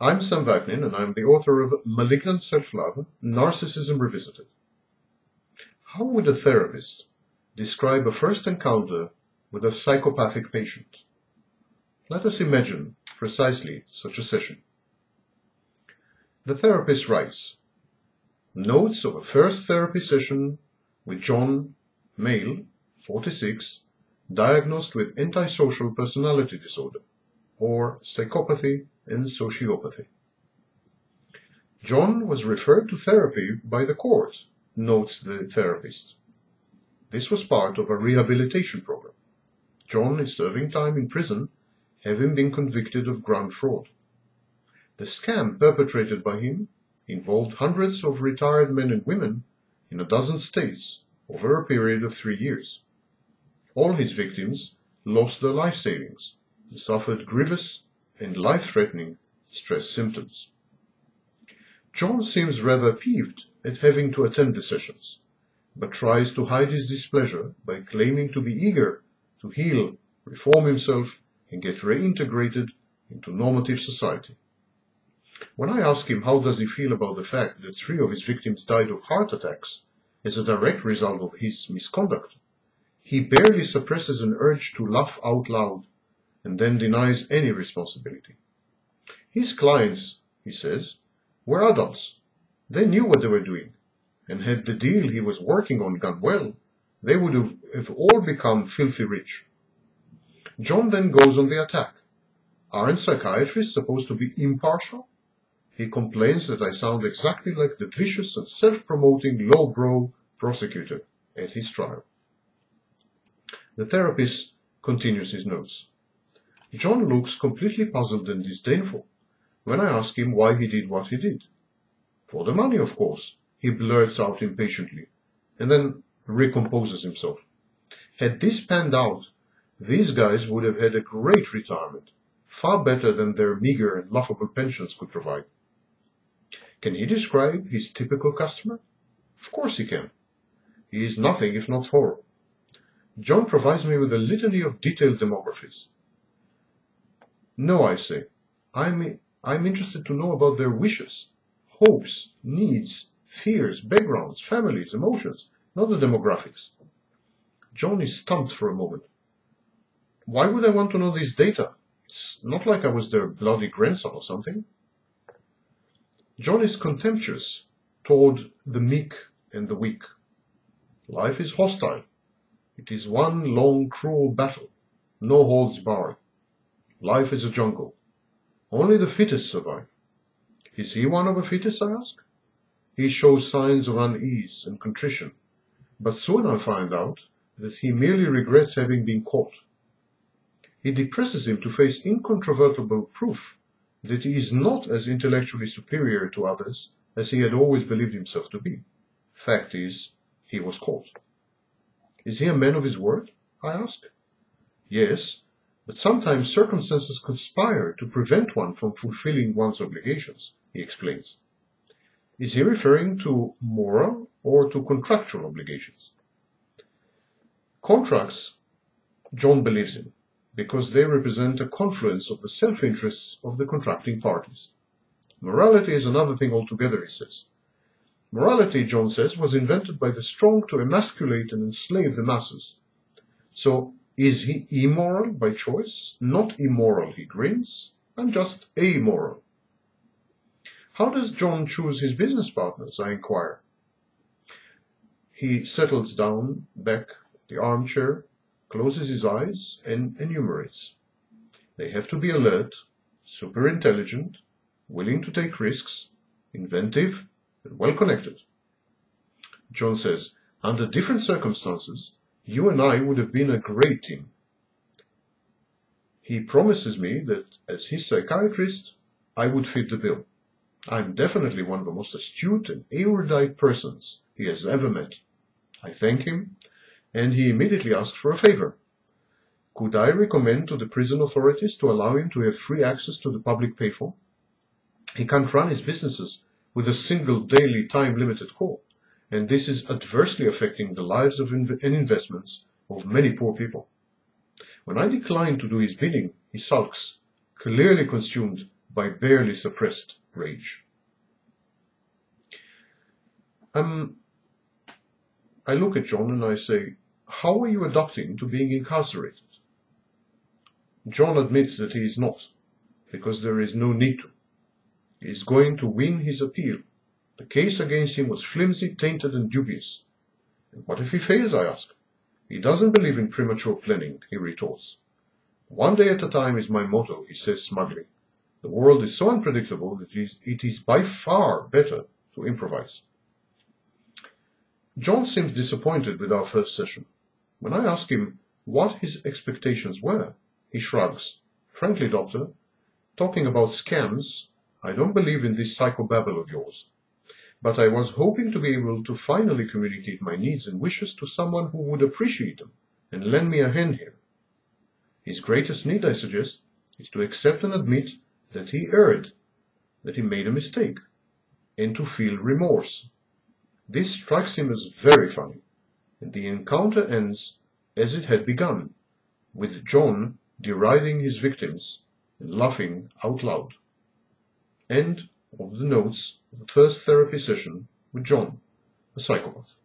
I'm Sam Vaknin, and I'm the author of Malignant Self-Love, Narcissism Revisited. How would a therapist describe a first encounter with a psychopathic patient? Let us imagine precisely such a session. The therapist writes, Notes of a first therapy session with John, male, 46, diagnosed with antisocial personality disorder, or psychopathy and sociopathy. John was referred to therapy by the court, notes the therapist. This was part of a rehabilitation program. John is serving time in prison, having been convicted of grand fraud. The scam perpetrated by him involved hundreds of retired men and women in a dozen states over a period of 3 years. All his victims lost their life savings and suffered grievous and life-threatening stress symptoms. John seems rather peeved at having to attend the sessions, but tries to hide his displeasure by claiming to be eager to heal, reform himself, and get reintegrated into normative society. When I ask him how does he feel about the fact that 3 of his victims died of heart attacks as a direct result of his misconduct, he barely suppresses an urge to laugh out loud and then denies any responsibility. His clients, he says, were adults. They knew what they were doing, and had the deal he was working on gone well, they would have all become filthy rich. John then goes on the attack. Aren't psychiatrists supposed to be impartial? He complains that I sound exactly like the vicious and self-promoting lowbrow prosecutor at his trial. The therapist continues his notes. John looks completely puzzled and disdainful when I ask him why he did what he did. For the money, of course, he blurts out impatiently, and then recomposes himself. Had this panned out, these guys would have had a great retirement, far better than their meager and laughable pensions could provide. Can he describe his typical customer? Of course he can. He is nothing if not thorough. John provides me with a litany of detailed demographies. No, I say. I'm interested to know about their wishes, hopes, needs, fears, backgrounds, families, emotions, not the demographics. John is stumped for a moment. Why would I want to know this data? It's not like I was their bloody grandson or something. John is contemptuous toward the meek and the weak. Life is hostile. It is one long, cruel battle, no holds barred. Life is a jungle. Only the fittest survive. Is he one of the fittest, I ask? He shows signs of unease and contrition, but soon I find out that he merely regrets having been caught. It depresses him to face incontrovertible proof that he is not as intellectually superior to others as he had always believed himself to be. Fact is, he was caught. Is he a man of his word? I ask. Yes, but sometimes circumstances conspire to prevent one from fulfilling one's obligations, he explains. Is he referring to moral or to contractual obligations? Contracts, John believes in, because they represent a confluence of the self-interests of the contracting parties. Morality is another thing altogether, he says. Morality, John says, was invented by the strong to emasculate and enslave the masses. So, is he immoral by choice? Not immoral, he grins. I'm just amoral. How does John choose his business partners, I inquire. He settles down back in the armchair, closes his eyes, and enumerates. They have to be alert, super intelligent, willing to take risks, inventive, and well connected. John says, under different circumstances, you and I would have been a great team. He promises me that as his psychiatrist, I would fit the bill. I'm definitely one of the most astute and erudite persons he has ever met. I thank him, and he immediately asks for a favor. Could I recommend to the prison authorities to allow him to have free access to the public payphone? He can't run his businesses with a single daily time-limited call, and this is adversely affecting the lives and investments of many poor people. When I decline to do his bidding, he sulks, clearly consumed by barely suppressed rage. I look at John and I say, how are you adapting to being incarcerated? John admits that he is not, because there is no need to. He is going to win his appeal. The case against him was flimsy, tainted, and dubious. And what if he fails, I ask? He doesn't believe in premature planning, he retorts. One day at a time is my motto, he says smugly. The world is so unpredictable that it is by far better to improvise. John seems disappointed with our first session. When I ask him what his expectations were, he shrugs. Frankly, doctor, talking about scams, I don't believe in this psychobabble of yours. But I was hoping to be able to finally communicate my needs and wishes to someone who would appreciate them and lend me a hand here. His greatest need, I suggest, is to accept and admit that he erred, that he made a mistake, and to feel remorse. This strikes him as very funny, and the encounter ends as it had begun, with John deriding his victims and laughing out loud. End of the notes of the first therapy session with John, a psychopath.